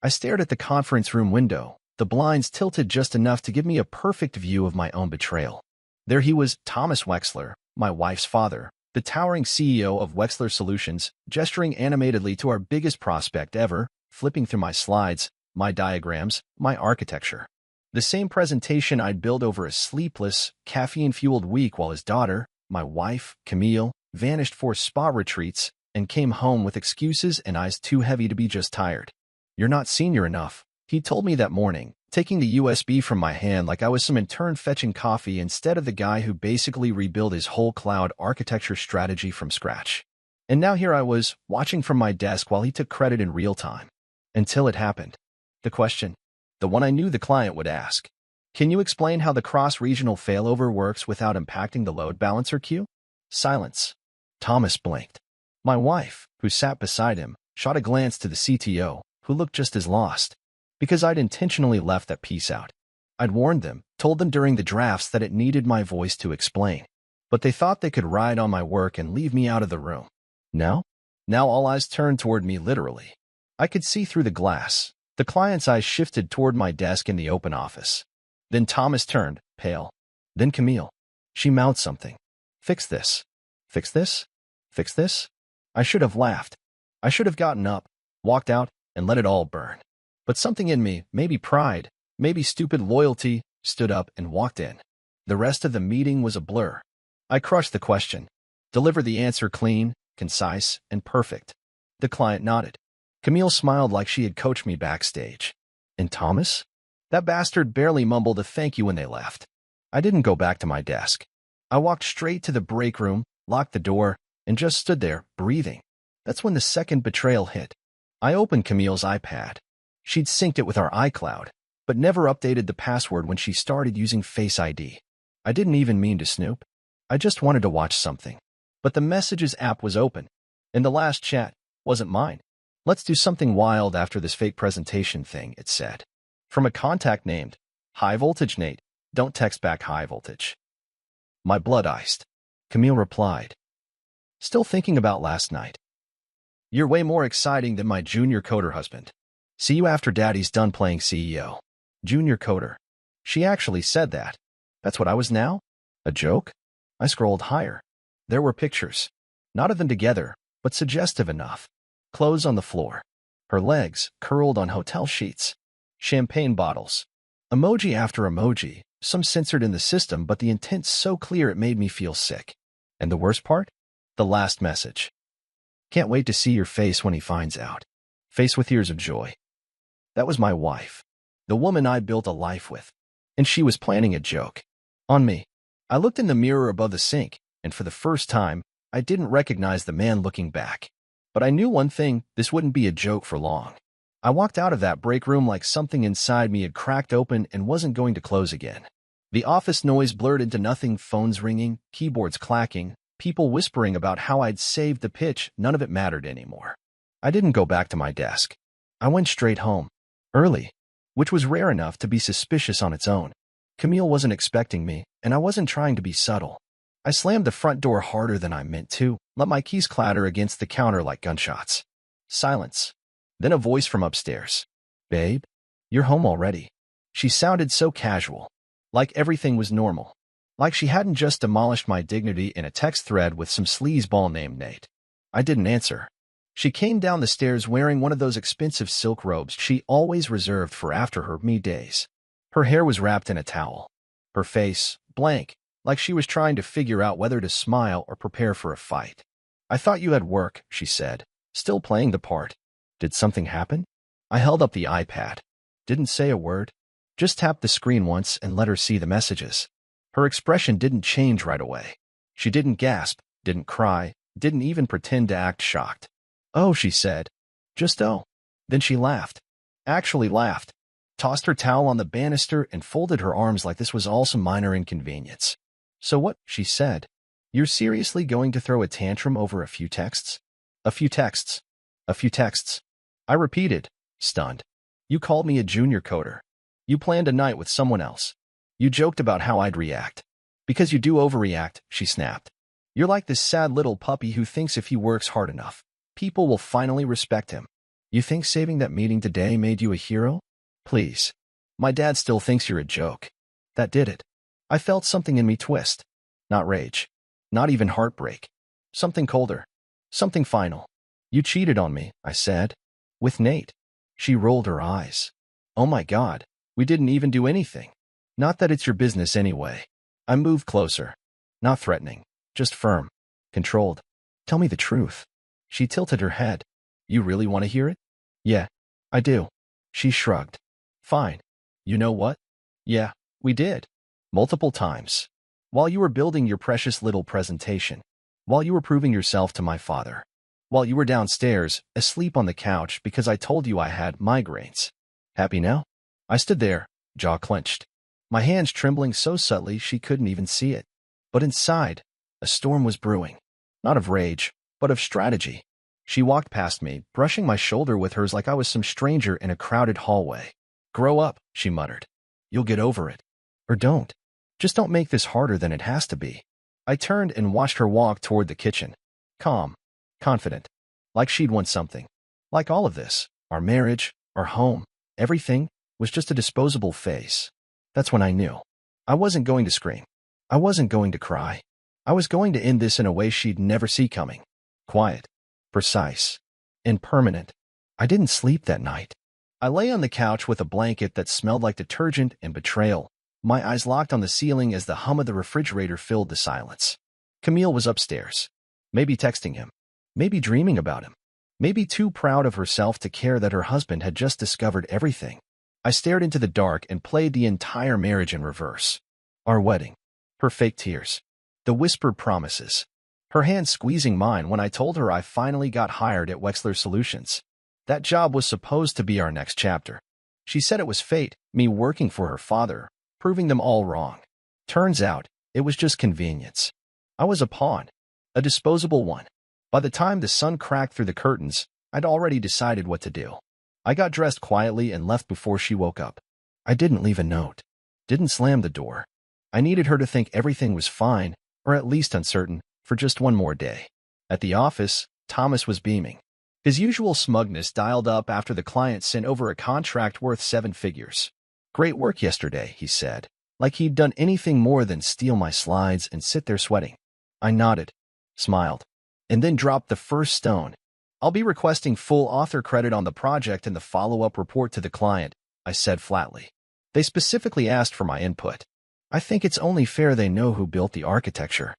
I stared at the conference room window, the blinds tilted just enough to give me a perfect view of my own betrayal. There he was, Thomas Wexler, my wife's father, the towering CEO of Wexler Solutions, gesturing animatedly to our biggest prospect ever, flipping through my slides, my diagrams, my architecture. The same presentation I'd built over a sleepless, caffeine-fueled week while his daughter, my wife, Camille, vanished for spa retreats and came home with excuses and eyes too heavy to be just tired. "You're not senior enough," he told me that morning, taking the USB from my hand like I was some intern fetching coffee instead of the guy who basically rebuilt his whole cloud architecture strategy from scratch. And now here I was, watching from my desk while he took credit in real time. Until it happened. The question. The one I knew the client would ask. "Can you explain how the cross-regional failover works without impacting the load balancer queue?" Silence. Thomas blinked. My wife, who sat beside him, shot a glance to the CTO, who looked just as lost. Because I'd intentionally left that piece out. I'd warned them, told them during the drafts that it needed my voice to explain. But they thought they could ride on my work and leave me out of the room. Now? Now all eyes turned toward me literally. I could see through the glass. The client's eyes shifted toward my desk in the open office. Then Thomas turned, pale. Then Camille. She mouthed something. "Fix this. Fix this? Fix this?" I should have laughed. I should have gotten up, walked out, and let it all burn. But something in me, maybe pride, maybe stupid loyalty, stood up and walked in. The rest of the meeting was a blur. I crushed the question. Delivered the answer clean, concise, and perfect. The client nodded. Camille smiled like she had coached me backstage. And Thomas? That bastard barely mumbled a thank you when they left. I didn't go back to my desk. I walked straight to the break room, locked the door, and just stood there, breathing. That's when the second betrayal hit. I opened Camille's iPad. She'd synced it with our iCloud, but never updated the password when she started using Face ID. I didn't even mean to snoop. I just wanted to watch something. But the Messages app was open, and the last chat wasn't mine. "Let's do something wild after this fake presentation thing," it said. From a contact named High Voltage Nate. Don't text back high voltage. My blood iced. Camille replied. "Still thinking about last night. You're way more exciting than my junior coder husband. See you after daddy's done playing CEO. Junior coder." She actually said that. That's what I was now? A joke? I scrolled higher. There were pictures. Not of them together, but suggestive enough. Clothes on the floor. Her legs curled on hotel sheets. Champagne bottles. Emoji after emoji, some censored in the system, but the intent so clear it made me feel sick. And the worst part? The last message. "Can't wait to see your face when he finds out. Face with tears of joy." That was my wife. The woman I built a life with. And she was planning a joke. On me. I looked in the mirror above the sink, and for the first time, I didn't recognize the man looking back. But I knew one thing, this wouldn't be a joke for long. I walked out of that break room like something inside me had cracked open and wasn't going to close again. The office noise blurred into nothing, phones ringing, keyboards clacking, people whispering about how I'd saved the pitch. None of it mattered anymore. I didn't go back to my desk. I went straight home. Early. Which was rare enough to be suspicious on its own. Camille wasn't expecting me, and I wasn't trying to be subtle. I slammed the front door harder than I meant to, let my keys clatter against the counter like gunshots. Silence. Then a voice from upstairs. "Babe, you're home already." She sounded so casual. Like everything was normal. Like she hadn't just demolished my dignity in a text thread with some sleazeball named Nate. I didn't answer. She came down the stairs wearing one of those expensive silk robes she always reserved for after her me days. Her hair was wrapped in a towel. Her face, blank, like she was trying to figure out whether to smile or prepare for a fight. "I thought you had work," she said, still playing the part. "Did something happen?" I held up the iPad. Didn't say a word. Just tapped the screen once and let her see the messages. Her expression didn't change right away. She didn't gasp, didn't cry, didn't even pretend to act shocked. "Oh," she said. "Just oh." Then she laughed. Actually laughed. Tossed her towel on the banister and folded her arms like this was all some minor inconvenience. "So what?" she said. "You're seriously going to throw a tantrum over a few texts?" "A few texts. A few texts." I repeated, stunned. "You called me a junior coder. You planned a night with someone else. You joked about how I'd react. Because you do overreact," she snapped. "You're like this sad little puppy who thinks if he works hard enough, people will finally respect him. You think saving that meeting today made you a hero? Please. My dad still thinks you're a joke. That did it. I felt something in me twist. Not rage. Not even heartbreak. Something colder. Something final. You cheated on me, I said. With Nate. She rolled her eyes. Oh my God. We didn't even do anything. Not that it's your business anyway. I moved closer. Not threatening. Just firm. Controlled. Tell me the truth. She tilted her head. You really want to hear it? Yeah, I do. She shrugged. Fine. You know what? Yeah, we did. Multiple times. While you were building your precious little presentation. While you were proving yourself to my father. While you were downstairs, asleep on the couch because I told you I had migraines. Happy now? I stood there, jaw clenched. My hands trembling so subtly she couldn't even see it. But inside, a storm was brewing. Not of rage, but of strategy. She walked past me, brushing my shoulder with hers like I was some stranger in a crowded hallway. Grow up, she muttered. You'll get over it. Or don't. Just don't make this harder than it has to be. I turned and watched her walk toward the kitchen. Calm. Confident. Like she'd won something. Like all of this. Our marriage. Our home. Everything was just a disposable phase. That's when I knew. I wasn't going to scream. I wasn't going to cry. I was going to end this in a way she'd never see coming. Quiet. Precise. And permanent. I didn't sleep that night. I lay on the couch with a blanket that smelled like detergent and betrayal, my eyes locked on the ceiling as the hum of the refrigerator filled the silence. Camille was upstairs. Maybe texting him. Maybe dreaming about him. Maybe too proud of herself to care that her husband had just discovered everything. I stared into the dark and played the entire marriage in reverse. Our wedding. Her fake tears. The whispered promises. Her hand squeezing mine when I told her I finally got hired at Wexler Solutions. That job was supposed to be our next chapter. She said it was fate, me working for her father, proving them all wrong. Turns out, it was just convenience. I was a pawn. A disposable one. By the time the sun cracked through the curtains, I'd already decided what to do. I got dressed quietly and left before she woke up. I didn't leave a note. Didn't slam the door. I needed her to think everything was fine, or at least uncertain, for just one more day. At the office, Thomas was beaming. His usual smugness dialed up after the client sent over a contract worth 7 figures. Great work yesterday, he said, like he'd done anything more than steal my slides and sit there sweating. I nodded, smiled, and then dropped the first stone. I'll be requesting full author credit on the project in the follow-up report to the client, I said flatly. They specifically asked for my input. I think it's only fair they know who built the architecture.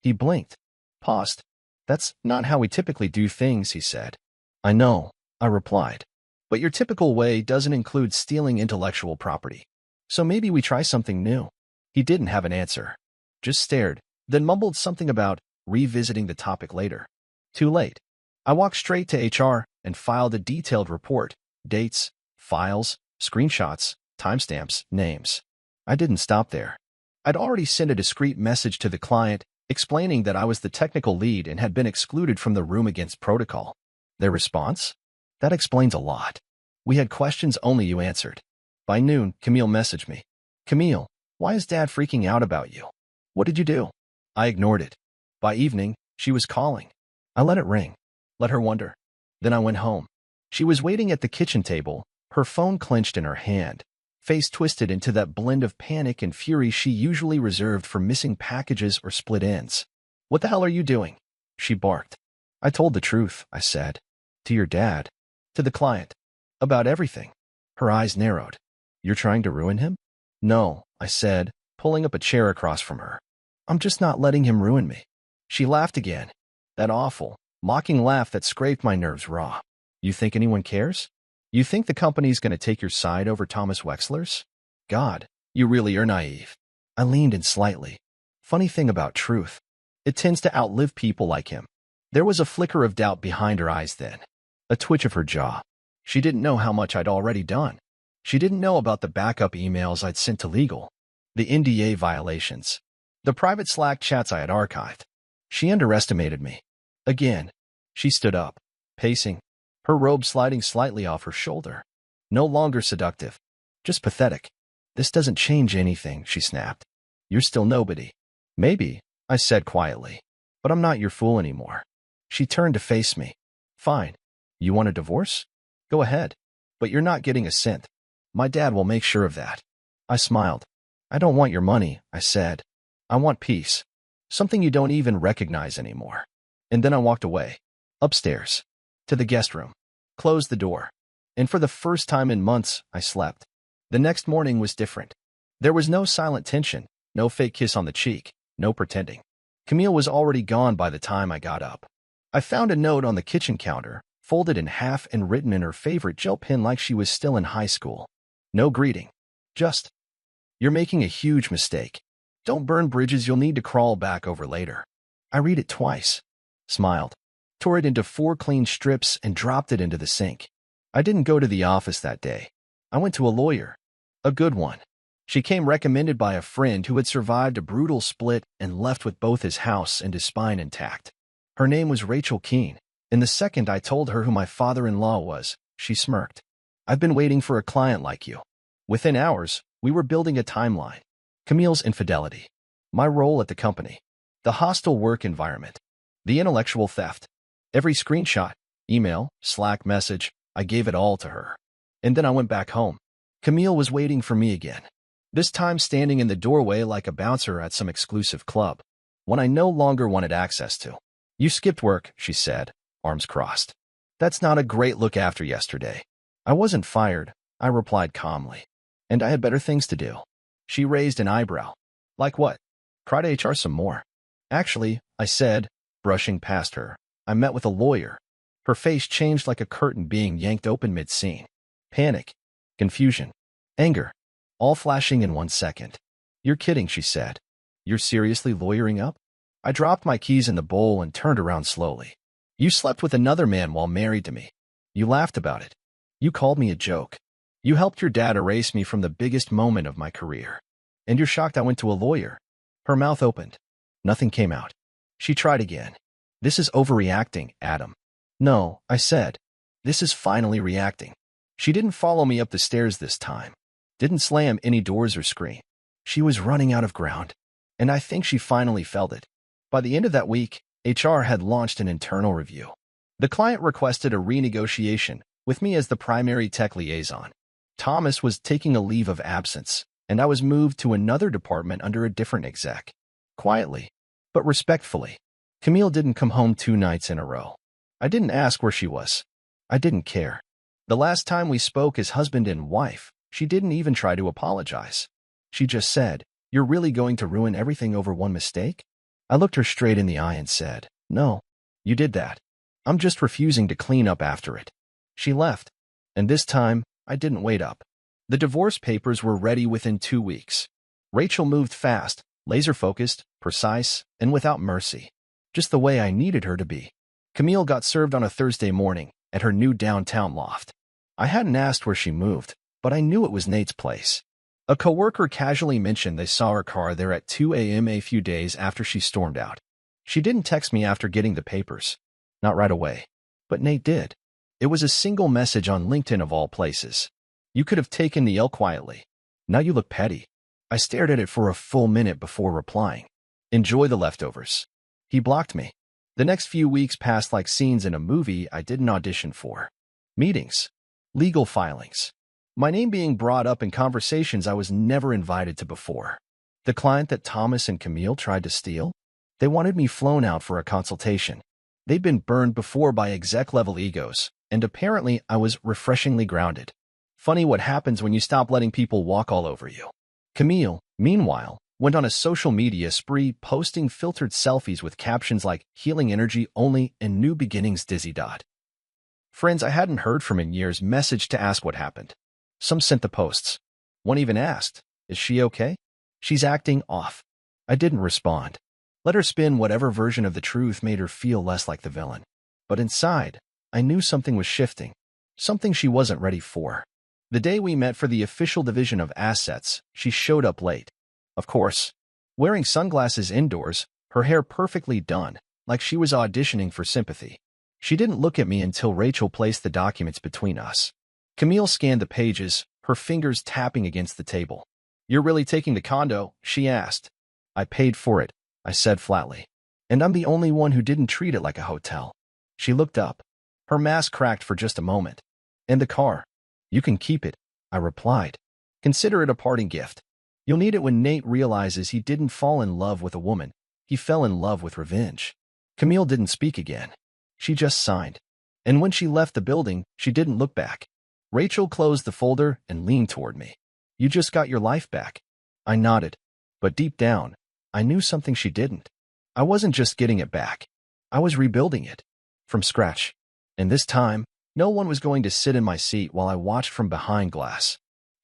He blinked, paused. That's not how we typically do things, he said. I know, I replied. But your typical way doesn't include stealing intellectual property. So maybe we try something new. He didn't have an answer. Just stared, then mumbled something about revisiting the topic later. Too late. I walked straight to HR and filed a detailed report. Dates, files, screenshots, timestamps, names. I didn't stop there. I'd already sent a discreet message to the client explaining that I was the technical lead and had been excluded from the room against protocol. Their response? That explains a lot. We had questions only you answered. By noon, Camille messaged me. Camille, why is Dad freaking out about you? What did you do? I ignored it. By evening, she was calling. I let it ring. Let her wonder. Then I went home. She was waiting at the kitchen table, her phone clenched in her hand, face twisted into that blend of panic and fury she usually reserved for missing packages or split ends. What the hell are you doing? She barked. I told the truth, I said. To your dad. To the client. About everything. Her eyes narrowed. You're trying to ruin him? No, I said, pulling up a chair across from her. I'm just not letting him ruin me. She laughed again. That awful, mocking laugh that scraped my nerves raw. You think anyone cares? You think the company's going to take your side over Thomas Wexler's? God, you really are naive. I leaned in slightly. Funny thing about truth. It tends to outlive people like him. There was a flicker of doubt behind her eyes then. A twitch of her jaw. She didn't know how much I'd already done. She didn't know about the backup emails I'd sent to legal, the NDA violations, the private Slack chats I had archived. She underestimated me. Again, she stood up, pacing, her robe sliding slightly off her shoulder. No longer seductive, just pathetic. This doesn't change anything, she snapped. You're still nobody. Maybe, I said quietly, but I'm not your fool anymore. She turned to face me. Fine. You want a divorce? Go ahead. But you're not getting a cent. My dad will make sure of that. I smiled. I don't want your money, I said. I want peace. Something you don't even recognize anymore. And then I walked away. Upstairs. To the guest room. Closed the door. And for the first time in months, I slept. The next morning was different. There was no silent tension, no fake kiss on the cheek, no pretending. Camille was already gone by the time I got up. I found a note on the kitchen counter, folded in half and written in her favorite gel pen like she was still in high school. No greeting. Just, "You're making a huge mistake. Don't burn bridges you'll need to crawl back over later." I read it twice. Smiled. Tore it into 4 clean strips and dropped it into the sink. I didn't go to the office that day. I went to a lawyer. A good one. She came recommended by a friend who had survived a brutal split and left with both his house and his spine intact. Her name was Rachel Keene, and the second I told her who my father-in-law was, she smirked. "I've been waiting for a client like you." Within hours, we were building a timeline. Camille's infidelity. My role at the company. The hostile work environment. The intellectual theft. Every screenshot, email, Slack message, I gave it all to her. And then I went back home. Camille was waiting for me again. This time standing in the doorway like a bouncer at some exclusive club. One I no longer wanted access to. "You skipped work," she said, arms crossed. "That's not a great look after yesterday." "I wasn't fired," I replied calmly. "And I had better things to do." She raised an eyebrow. "Like what?" "Try to HR some more." "Actually," I said, brushing past her, "I met with a lawyer." Her face changed like a curtain being yanked open mid-scene. Panic, confusion, anger, all flashing in 1 second. "You're kidding," she said. "You're seriously lawyering up?" I dropped my keys in the bowl and turned around slowly. "You slept with another man while married to me. You laughed about it. You called me a joke. You helped your dad erase me from the biggest moment of my career. And you're shocked I went to a lawyer." Her mouth opened. Nothing came out. She tried again. "This is overreacting, Adam." "No," I said. "This is finally reacting." She didn't follow me up the stairs this time. Didn't slam any doors or scream. She was running out of ground. And I think she finally felt it. By the end of that week, HR had launched an internal review. The client requested a renegotiation, with me as the primary tech liaison. Thomas was taking a leave of absence, and I was moved to another department under a different exec. Quietly, but respectfully. Camille didn't come home 2 nights in a row. I didn't ask where she was. I didn't care. The last time we spoke as husband and wife, she didn't even try to apologize. She just said, "You're really going to ruin everything over one mistake?" I looked her straight in the eye and said, "No, you did that. I'm just refusing to clean up after it." She left. And this time, I didn't wait up. The divorce papers were ready within 2 weeks. Rachel moved fast, laser-focused, precise, and without mercy. Just the way I needed her to be. Camille got served on a Thursday morning at her new downtown loft. I hadn't asked where she moved, but I knew it was Nate's place. A coworker casually mentioned they saw her car there at 2 a.m. a few days after she stormed out. She didn't text me after getting the papers. Not right away. But Nate did. It was a single message on LinkedIn of all places. "You could have taken the L quietly. Now you look petty." I stared at it for a full minute before replying. "Enjoy the leftovers." He blocked me. The next few weeks passed like scenes in a movie I didn't audition for. Meetings. Legal filings. My name being brought up in conversations I was never invited to before. The client that Thomas and Camille tried to steal? They wanted me flown out for a consultation. They'd been burned before by exec-level egos, and apparently I was refreshingly grounded. Funny what happens when you stop letting people walk all over you. Camille, meanwhile, went on a social media spree posting filtered selfies with captions like "healing energy only" and "new beginnings dizzy dot." Friends I hadn't heard from in years messaged to ask what happened. Some sent the posts. One even asked, "Is she okay?" "She's acting off." I didn't respond. Let her spin whatever version of the truth made her feel less like the villain. But inside, I knew something was shifting. Something she wasn't ready for. The day we met for the official division of assets, she showed up late. Of course, wearing sunglasses indoors, her hair perfectly done, like she was auditioning for sympathy. She didn't look at me until Rachel placed the documents between us. Camille scanned the pages, her fingers tapping against the table. "You're really taking the condo?" she asked. "I paid for it," I said flatly. "And I'm the only one who didn't treat it like a hotel." She looked up. Her mask cracked for just a moment. And the car. You can keep it, I replied. Consider it a parting gift. You'll need it when Nate realizes he didn't fall in love with a woman. He fell in love with revenge. Camille didn't speak again. She just signed. And when she left the building, she didn't look back. Rachel closed the folder and leaned toward me. You just got your life back. I nodded. But deep down, I knew something she didn't. I wasn't just getting it back. I was rebuilding it. From scratch. And this time, no one was going to sit in my seat while I watched from behind glass.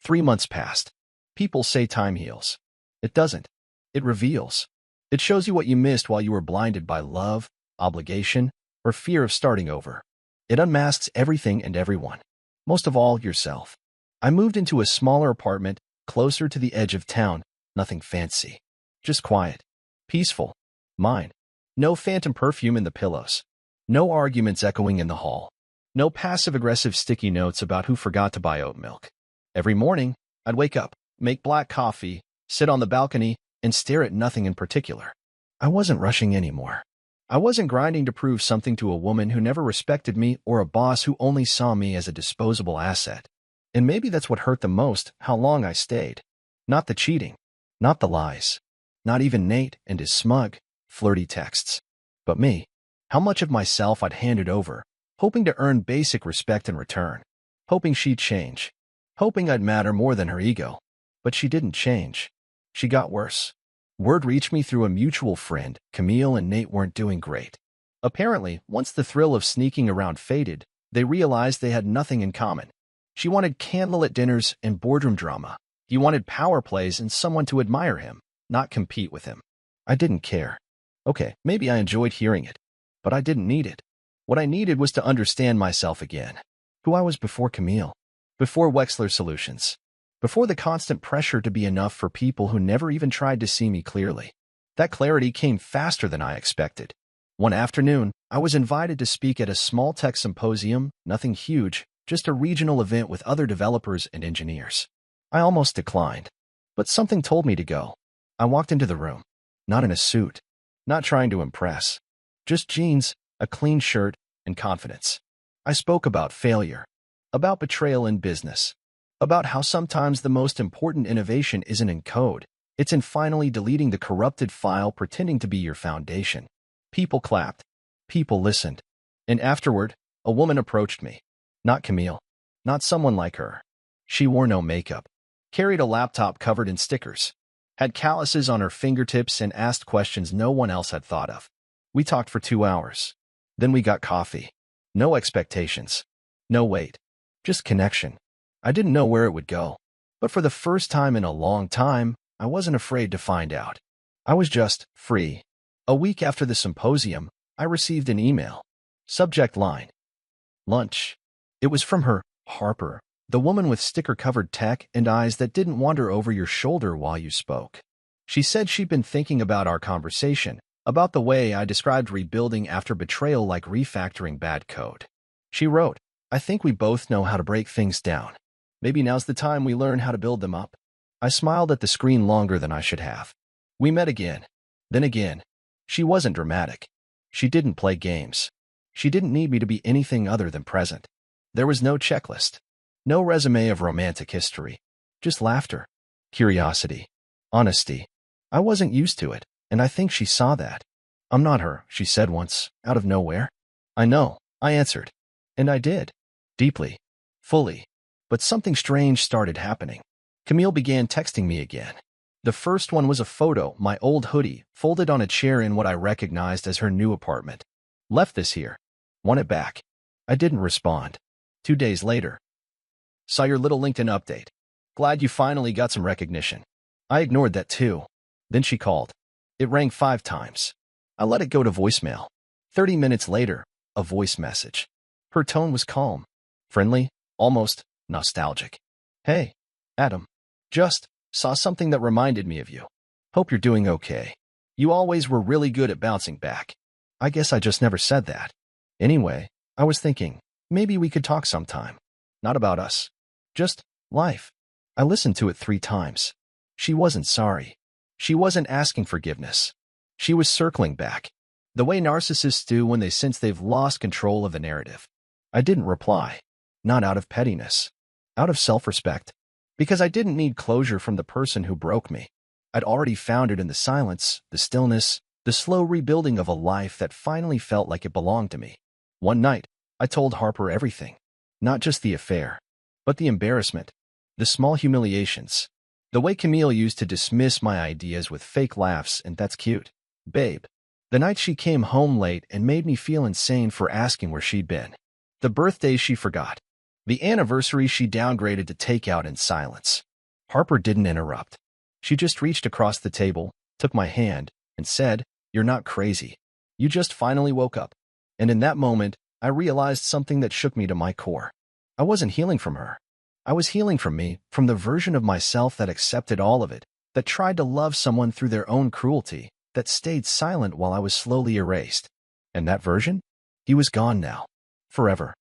3 months passed. People say time heals. It doesn't. It reveals. It shows you what you missed while you were blinded by love, obligation, or fear of starting over. It unmasks everything and everyone. Most of all, yourself. I moved into a smaller apartment, closer to the edge of town. Nothing fancy. Just quiet. Peaceful. Mine. No phantom perfume in the pillows. No arguments echoing in the hall. No passive-aggressive sticky notes about who forgot to buy oat milk. Every morning, I'd wake up, make black coffee, sit on the balcony, and stare at nothing in particular. I wasn't rushing anymore. I wasn't grinding to prove something to a woman who never respected me or a boss who only saw me as a disposable asset. And maybe that's what hurt the most, how long I stayed. Not the cheating. Not the lies. Not even Nate and his smug, flirty texts. But me. How much of myself I'd handed over, hoping to earn basic respect in return. Hoping she'd change. Hoping I'd matter more than her ego. But she didn't change. She got worse. Word reached me through a mutual friend. Camille and Nate weren't doing great. Apparently, once the thrill of sneaking around faded, they realized they had nothing in common. She wanted candlelit dinners and boardroom drama. He wanted power plays and someone to admire him, not compete with him. I didn't care. Okay, maybe I enjoyed hearing it, but I didn't need it. What I needed was to understand myself again. Who I was before Camille. Before Wexler Solutions. Before the constant pressure to be enough for people who never even tried to see me clearly. That clarity came faster than I expected. One afternoon, I was invited to speak at a small tech symposium, nothing huge, just a regional event with other developers and engineers. I almost declined, but something told me to go. I walked into the room, not in a suit, not trying to impress, just jeans, a clean shirt, and confidence. I spoke about failure, about betrayal in business, about how sometimes the most important innovation isn't in code, it's in finally deleting the corrupted file pretending to be your foundation. People clapped. People listened. And afterward, a woman approached me. Not Camille. Not someone like her. She wore no makeup. Carried a laptop covered in stickers. Had calluses on her fingertips and asked questions no one else had thought of. We talked for 2 hours. Then we got coffee. No expectations. No wait. Just connection. I didn't know where it would go. But for the first time in a long time, I wasn't afraid to find out. I was just free. A week after the symposium, I received an email. Subject line. Lunch. It was from her, Harper, the woman with sticker-covered tech and eyes that didn't wander over your shoulder while you spoke. She said she'd been thinking about our conversation, about the way I described rebuilding after betrayal like refactoring bad code. She wrote, I think we both know how to break things down. Maybe now's the time we learn how to build them up. I smiled at the screen longer than I should have. We met again. Then again. She wasn't dramatic. She didn't play games. She didn't need me to be anything other than present. There was no checklist. No resume of romantic history. Just laughter. Curiosity. Honesty. I wasn't used to it, and I think she saw that. I'm not her, she said once, out of nowhere. I know, I answered. And I did. Deeply. Fully. But something strange started happening. Camille began texting me again. The first one was a photo, my old hoodie, folded on a chair in what I recognized as her new apartment. Left this here. Want it back. I didn't respond. 2 days later. Saw your little LinkedIn update. Glad you finally got some recognition. I ignored that too. Then she called. It rang 5 times. I let it go to voicemail. 30 minutes later, a voice message. Her tone was calm, friendly, almost nostalgic. Hey, Adam. Just saw something that reminded me of you. Hope you're doing okay. You always were really good at bouncing back. I guess I just never said that. Anyway, I was thinking, maybe we could talk sometime. Not about us. Just life. I listened to it 3 times. She wasn't sorry. She wasn't asking forgiveness. She was circling back. The way narcissists do when they sense they've lost control of the narrative. I didn't reply. Not out of pettiness. Out of self-respect. Because I didn't need closure from the person who broke me. I'd already found it in the silence, the stillness, the slow rebuilding of a life that finally felt like it belonged to me. One night, I told Harper everything. Not just the affair, but the embarrassment, the small humiliations, the way Camille used to dismiss my ideas with fake laughs, and that's cute. Babe. The night she came home late and made me feel insane for asking where she'd been. The birthdays she forgot. The anniversary she downgraded to take out in silence. Harper didn't interrupt. She just reached across the table, took my hand, and said, "You're not crazy. You just finally woke up." And in that moment, I realized something that shook me to my core. I wasn't healing from her. I was healing from me, from the version of myself that accepted all of it, that tried to love someone through their own cruelty, that stayed silent while I was slowly erased. And that version? He was gone now. Forever.